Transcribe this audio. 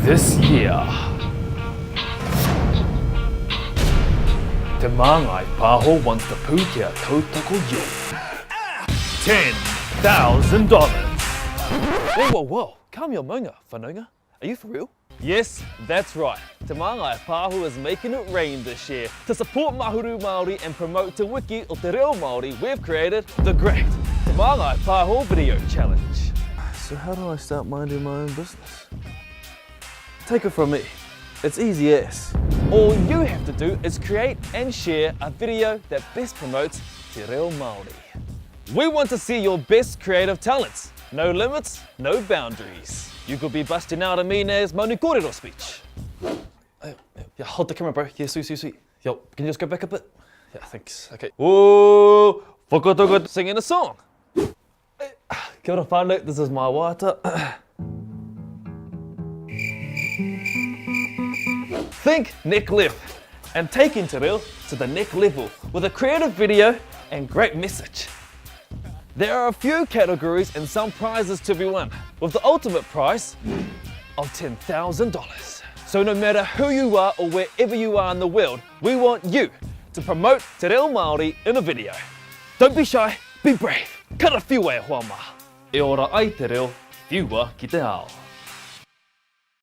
This year, Te Māngai Pāho wants the putea tautoko you. $10,000. Whoa, calm your maunga, whanaunga. Are you for real? Yes, that's right. Te Māngai Pāho is making it rain this year. To support mahuru Māori and promote Te Wiki o Te Reo Māori, we've created the Great Te Māngai Pāho Video Challenge. So how do I start minding my own business? Take it from me, it's easy as. All you have to do is create and share a video that best promotes Te Reo Māori. We want to see your best creative talents. No limits, no boundaries. You could be busting out a Mina's Mauni Kōrero speech. Yeah, hold the camera, bro. Yeah, sweet. Yo, can you just go back a bit? Yeah, thanks. Okay. Whoa, whakatoko singing a song. Kia ora whānau, this is my wāta. Think neck left and taking Te Reo to the next level with a creative video and great message. There are a few categories and some prizes to be won, with the ultimate prize of $10,000. So no matter who you are or wherever you are in the world, we want you to promote Te Reo Māori in a video. Don't be shy, be brave. Kara whiua e hoa maha. E ora ai te reo, whiua ki te ao.